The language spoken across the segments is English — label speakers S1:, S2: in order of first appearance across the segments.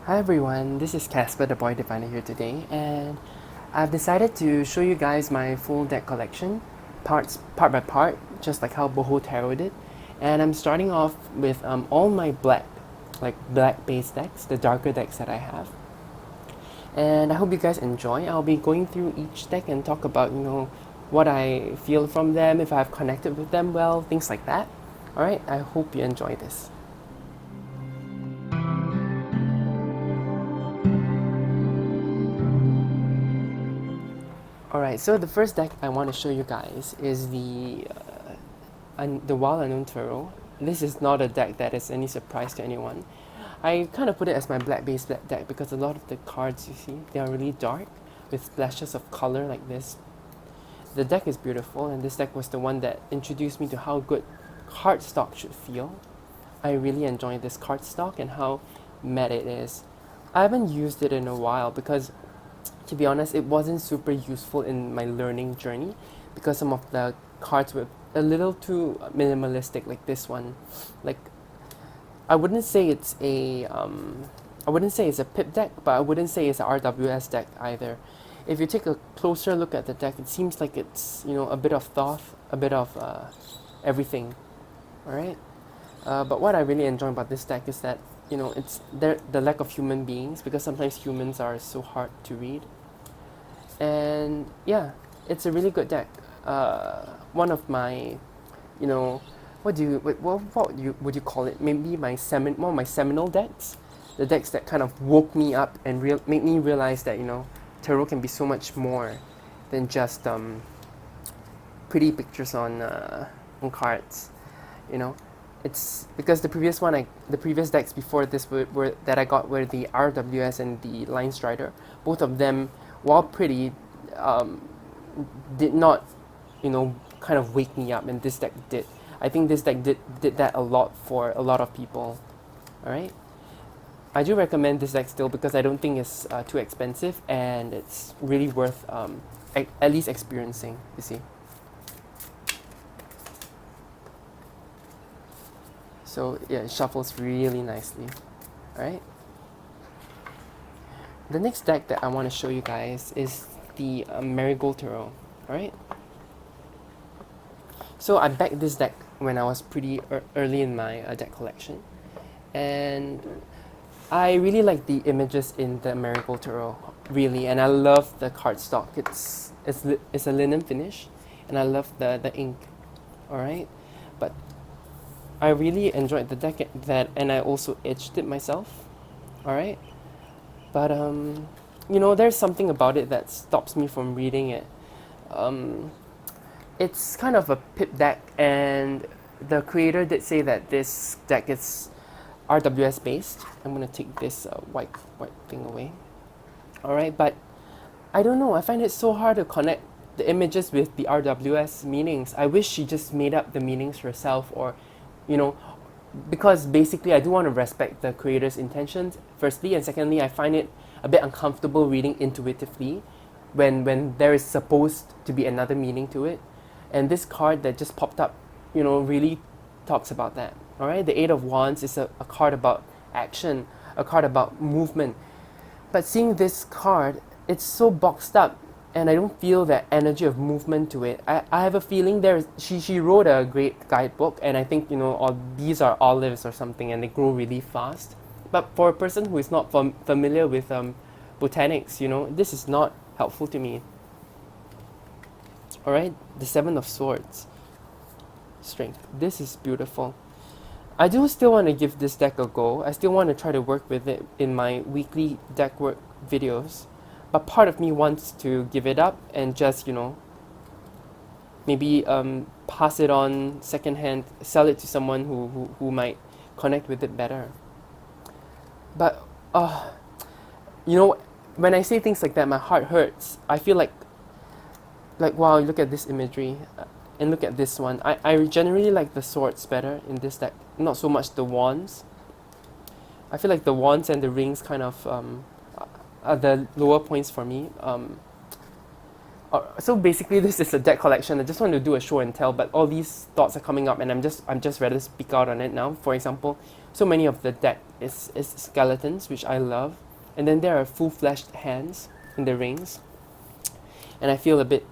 S1: Hi everyone, this is Casper the Boy Diviner here today, and I've decided to show you guys my full deck collection, part by part, just like how Boho Tarot did. And I'm starting off with all my black based decks, the darker decks that I have. And I hope you guys enjoy. I'll be going through each deck and talk about, what I feel from them, if I've connected with them well, things like that. Alright, I hope you enjoy this. Alright, so the first deck I want to show you guys is the Wild Unknown Tarot. This is not a deck that is any surprise to anyone. I kind of put it as my black base deck because a lot of the cards you see, they are really dark with splashes of color like this. The deck is beautiful, and this deck was the one that introduced me to how good cardstock should feel. I really enjoy this cardstock and how matte it is. I haven't used it in a while because, to be honest, it wasn't super useful in my learning journey because some of the cards were a little too minimalistic, like this one. Like, I wouldn't say it's a pip deck, but I wouldn't say it's a RWS deck either. If you take a closer look at the deck, it seems like it's a bit of thought, a bit of everything. All right. But what I really enjoy about this deck is that it's the lack of human beings, because sometimes humans are so hard to read. And yeah, it's a really good deck. One of my, what would you call it? Maybe one of my seminal decks, the decks that kind of woke me up and made me realize that tarot can be so much more than just pretty pictures on cards. It's because the previous decks before this were that I got were the RWS and the Line Strider. Both of them, while pretty, did not, kind of wake me up, and this deck did. I think this deck did that a lot for a lot of people. All right. I do recommend this deck still because I don't think it's too expensive, and it's really worth at least experiencing. You see. So yeah, it shuffles really nicely. Alright. The next deck that I want to show you guys is the Marigold Tarot. Alright. So I backed this deck when I was pretty early in my deck collection. And I really like the images in the Marigold Tarot, really, and I love the cardstock. It's a linen finish, and I love the ink. Alright. But I really enjoyed the deck and I also etched it myself. Alright? But there's something about it that stops me from reading it. It's kind of a pip deck, and the creator did say that this deck is RWS based. I'm gonna take this white thing away. Alright, but I don't know, I find it so hard to connect the images with the RWS meanings. I wish she just made up the meanings herself, or because basically I do want to respect the creator's intentions, firstly, and secondly, I find it a bit uncomfortable reading intuitively when there is supposed to be another meaning to it. And this card that just popped up, really talks about that. Alright, the Eight of Wands is a card about action, a card about movement. But seeing this card, it's so boxed up, and I don't feel that energy of movement to it. I have a feeling she wrote a great guidebook, and I think all these are olives or something, and they grow really fast. But for a person who is not familiar with botanics, this is not helpful to me. All right, the Seven of Swords, Strength. This is beautiful. I do still want to give this deck a go. I still want to try to work with it in my weekly deck work videos. But part of me wants to give it up and just, maybe pass it on secondhand, sell it to someone who might connect with it better. But, when I say things like that, my heart hurts. I feel like wow, look at this imagery. And look at this one. I generally like the swords better in this deck, not so much the wands. I feel like the wands and the rings kind of are the lower points for me. So basically, this is a deck collection. I just want to do a show and tell, but all these thoughts are coming up, and I'm just ready to speak out on it now. For example, so many of the deck is skeletons, which I love, and then there are full-fleshed hands in the rings, and I feel a bit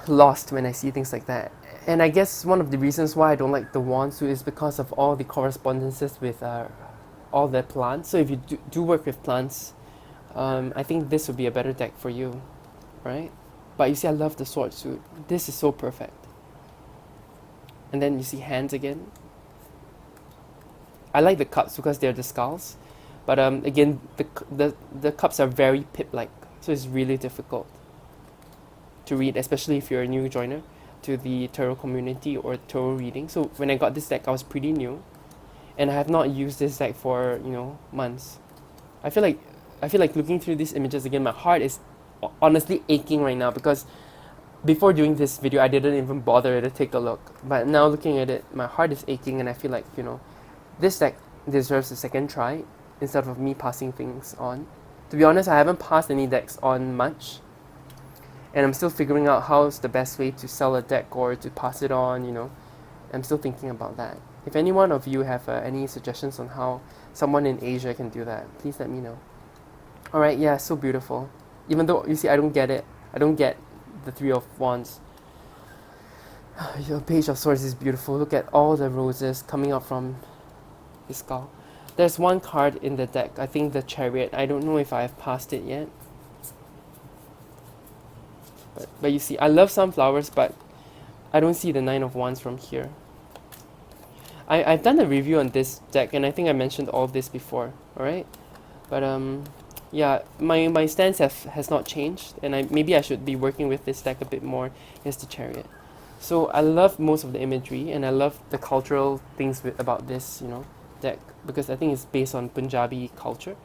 S1: lost when I see things like that. And I guess one of the reasons why I don't like the wand suit is because of all the correspondences with all the plants. So if you do work with plants, I think this would be a better deck for you, right? But you see, I love the sword suit. This is so perfect. And then you see hands again. I like the cups because they're the skulls, but again, the cups are very pip-like, so it's really difficult to read, especially if you're a new joiner to the tarot community or tarot reading. So when I got this deck, I was pretty new, and I have not used this deck for months. I feel like looking through these images again, my heart is honestly aching right now, because before doing this video I didn't even bother to take a look, but now looking at it my heart is aching, and I feel like this deck deserves a second try instead of me passing things on. To be honest, I haven't passed any decks on much, and I'm still figuring out how's the best way to sell a deck or to pass it on. I'm still thinking about that. If any one of you have any suggestions on how someone in Asia can do that, please let me know. Alright, yeah, so beautiful. Even though, you see, I don't get it. I don't get the Three of Wands. Your Page of Swords is beautiful. Look at all the roses coming up from his skull. There's one card in the deck, I think the Chariot. I don't know if I've passed it yet. But you see, I love sunflowers, but I don't see the Nine of Wands from here. I've done a review on this deck, and I think I mentioned all of this before, alright? But yeah, my stance has not changed, and maybe I should be working with this deck a bit more. Is the Chariot. So I love most of the imagery, and I love the cultural things about this, deck, because I think it's based on Punjabi culture.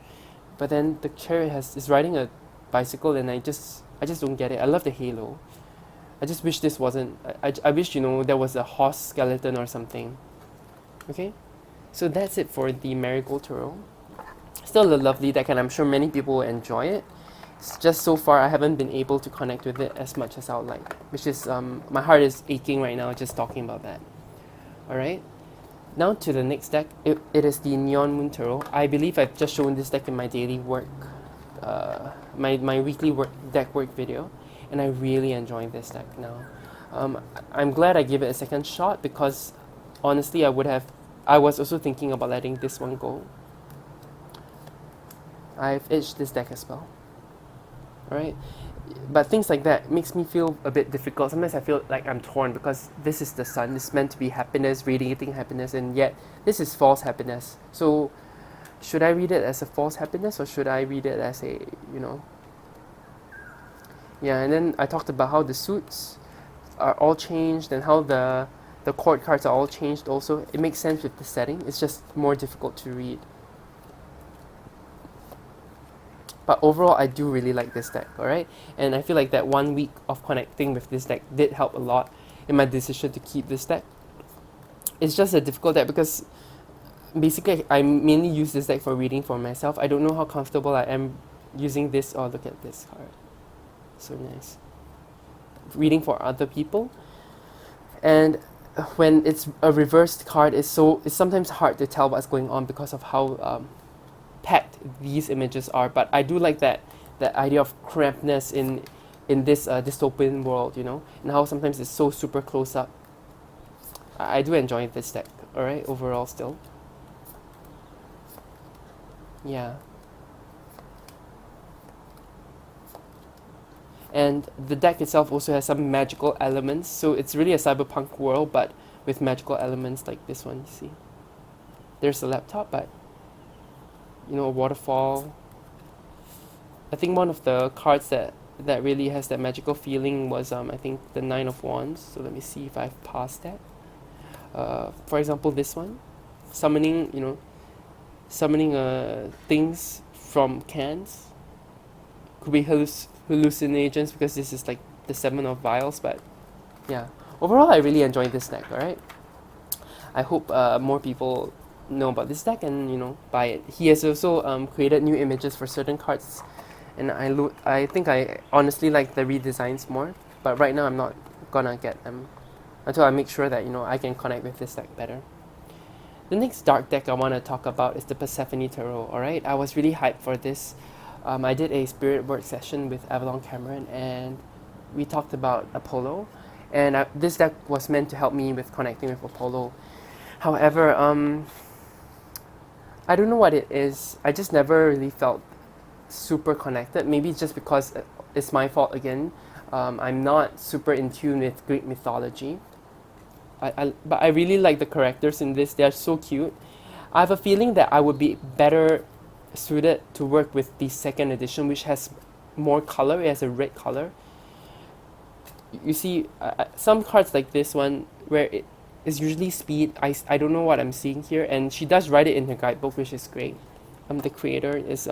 S1: But then the Chariot is riding a bicycle, and I just don't get it. I love the halo. I just wish this wasn't. I wish there was a horse skeleton or something. Okay, so that's it for the Marigold Tarot. Still a lovely deck, and I'm sure many people will enjoy it. It's just so far I haven't been able to connect with it as much as I would like, which is my heart is aching right now just talking about that. Alright, now to the next deck. It is the Neon Moon Tarot. I believe I've just shown this deck in my daily work, my weekly deck work video, and I really enjoy this deck now. I'm glad I gave it a second shot, because honestly I was also thinking about letting this one go. I've itched this deck as well. Alright? But things like that makes me feel a bit difficult. Sometimes I feel like I'm torn, because this is the sun. It's meant to be happiness, radiating happiness, and yet this is false happiness. So should I read it as a false happiness, or should I read it as a, Yeah, and then I talked about how the suits are all changed, and how the court cards are all changed also. It makes sense with the setting. It's just more difficult to read. But overall, I do really like this deck, alright? And I feel like that 1 week of connecting with this deck did help a lot in my decision to keep this deck. It's just a difficult deck, because basically I mainly use this deck for reading for myself. I don't know how comfortable I am using this. Oh, look at this card. So nice. Reading for other people. And when it's a reversed card, it's sometimes hard to tell what's going on because of how packed these images are. But I do like that idea of crampedness in this dystopian world, and how sometimes it's so super close up. I do enjoy this deck, alright, overall still. Yeah. And the deck itself also has some magical elements, so it's really a cyberpunk world, but with magical elements like this one, you see. There's a laptop, but a waterfall. I think one of the cards that really has that magical feeling was I think the Nine of Wands. So let me see if I've passed that. For example, this one, summoning things from cans. Could be hallucinations, because this is like the Seven of Vials. But yeah, overall I really enjoyed this deck. Alright, I hope more people know about this deck and buy it. He has also created new images for certain cards and I think I honestly like the redesigns more, but right now I'm not gonna get them until I make sure that, you know, I can connect with this deck better. The next dark deck I want to talk about is the Persephone Tarot. Alright, I was really hyped for this. I did a spirit work session with Avalon Cameron, and we talked about Apollo, and this deck was meant to help me with connecting with Apollo. However, I don't know what it is. I just never really felt super connected. Maybe it's just because it's my fault again. I'm not super in tune with Greek mythology. But I really like the characters in this. They're so cute. I have a feeling that I would be better suited to work with the second edition, which has more color. It has a red color. You see, some cards like this one, where it is usually speed. I don't know what I'm seeing here, and she does write it in her guidebook, which is great. The creator is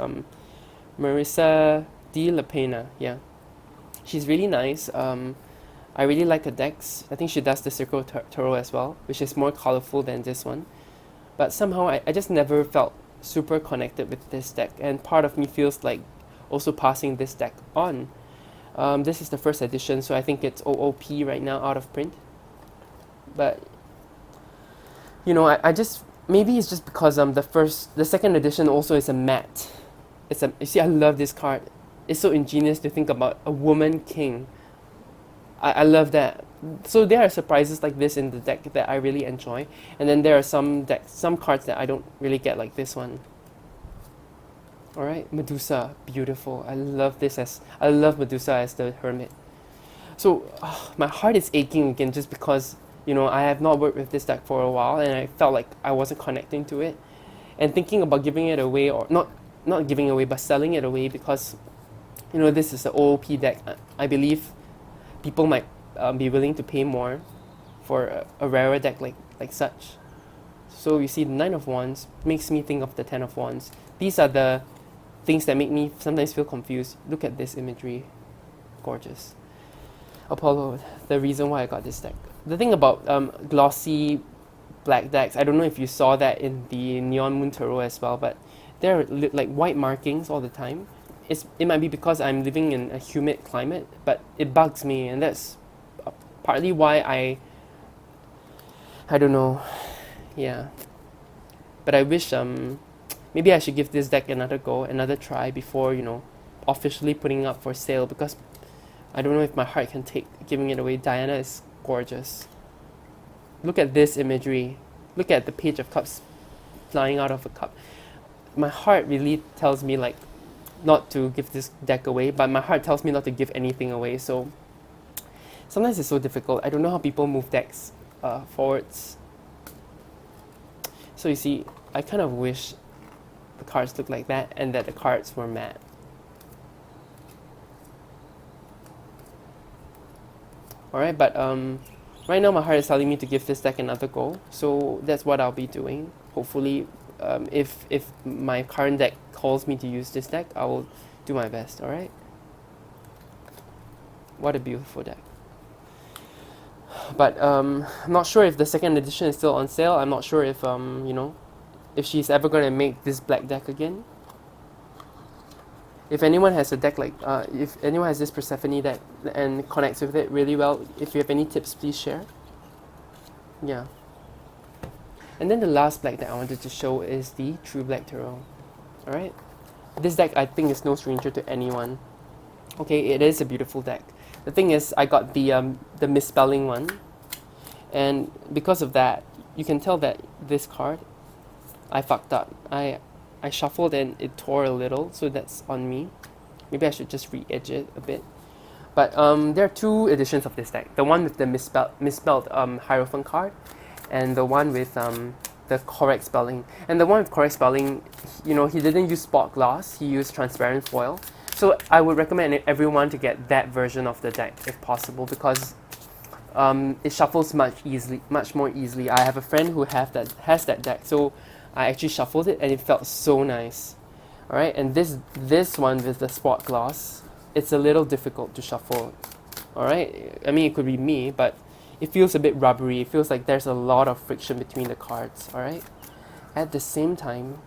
S1: Marissa De La Pena. Yeah, she's really nice. I really like the decks. I think she does the Circle Tarot as well, which is more colorful than this one. But somehow I just never felt super connected with this deck, and part of me feels like also passing this deck on. This is the first edition, so I think it's OOP right now, out of print. But you know, I just, maybe it's just because the second edition also is a matte. You see, I love this card. It's so ingenious to think about a woman king. I love that. So there are surprises like this in the deck that I really enjoy, and then there are some cards that I don't really get, like this one. All right, Medusa, beautiful. I love Medusa as the hermit. So my heart is aching again, just because, you know, I have not worked with this deck for a while, and I felt like I wasn't connecting to it, and thinking about giving it away, or not giving away, but selling it away, because, you know, this is the OOP deck. I believe people might be willing to pay more for a rarer deck like such. So you see, the Nine of Wands makes me think of the Ten of Wands. These are the things that make me sometimes feel confused. Look at this imagery. Gorgeous. Apollo, the reason why I got this deck. The thing about glossy black decks, I don't know if you saw that in the Neon Moon Tarot as well, but there are like white markings all the time. It might be because I'm living in a humid climate, but it bugs me, and that's partly why I don't know. Yeah. But I wish maybe I should give this deck another go, another try, before, you know, officially putting it up for sale, because I don't know if my heart can take giving it away. Diana is gorgeous. Look at this imagery. Look at the Page of Cups flying out of a cup. My heart really tells me, like, not to give this deck away, but my heart tells me not to give anything away. So sometimes it's so difficult. I don't know how people move decks forwards. So you see, I kind of wish the cards looked like that, and that the cards were matte. Alright, but right now my heart is telling me to give this deck another go, so that's what I'll be doing. Hopefully, if my current deck calls me to use this deck, I will do my best. Alright? What a beautiful deck. But I'm not sure if the second edition is still on sale. I'm not sure if you know, if she's ever gonna make this black deck again. If anyone has a deck like if anyone has this Persephone deck and connects with it really well, if you have any tips, please share. Yeah. And then the last black deck I wanted to show is the True Black Tarot. Alright? This deck, I think, is no stranger to anyone. Okay, it is a beautiful deck. The thing is, I got the misspelling one, and because of that, you can tell that this card, I fucked up. I shuffled and it tore a little, so that's on me. Maybe I should just re-edge it a bit. But there are two editions of this deck. The one with the misspelled Hierophant card, and the one with the correct spelling. And the one with correct spelling, you know, he didn't use spot glass, he used transparent foil. So I would recommend everyone to get that version of the deck if possible, because it shuffles much more easily. I have a friend who has that deck, so I actually shuffled it and it felt so nice. Alright, and this one with the spot glass, it's a little difficult to shuffle. Alright, I mean, it could be me, but it feels a bit rubbery. It feels like there's a lot of friction between the cards. Alright, at the same time,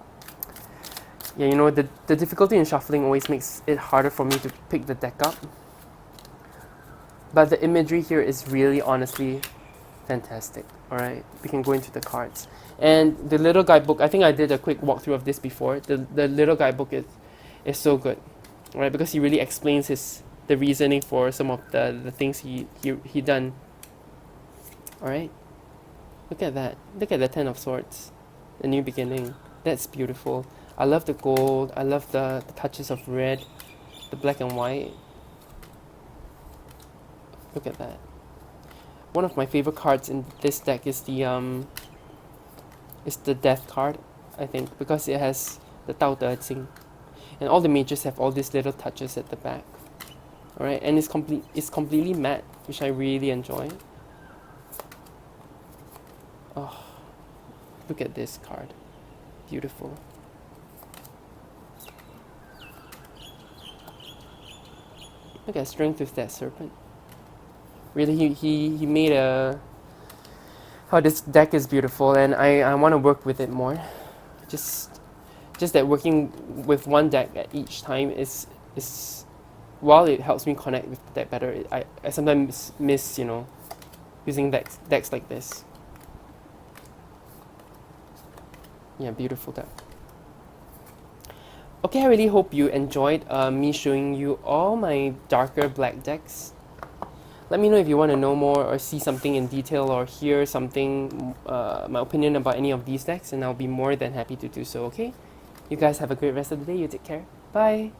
S1: Yeah, you know, the difficulty in shuffling always makes it harder for me to pick the deck up. But the imagery here is really honestly fantastic. Alright, we can go into the cards. And the little guidebook, I think I did a quick walkthrough of this before. The little guidebook is so good. Alright, because he really explains the reasoning for some of the things he done. Alright. Look at that. Look at the Ten of Swords. The new beginning. That's beautiful. I love the gold. I love the touches of red. The black and white. Look at that. One of my favorite cards in this deck is the Death card, I think, because it has the Tao Te Ching. And all the mages have all these little touches at the back. Alright, and it's completely matte, which I really enjoy. Oh, look at this card. Beautiful. Look at strength with that serpent. Really, he made a... Oh, this deck is beautiful, and I want to work with it more. Just that working with one deck at each time is while it helps me connect with the deck better, I sometimes miss, you know, using decks like this. Yeah, beautiful deck. Okay, I really hope you enjoyed me showing you all my darker black decks. Let me know if you want to know more or see something in detail or hear something, my opinion about any of these decks, and I'll be more than happy to do so, okay? You guys have a great rest of the day. You take care. Bye!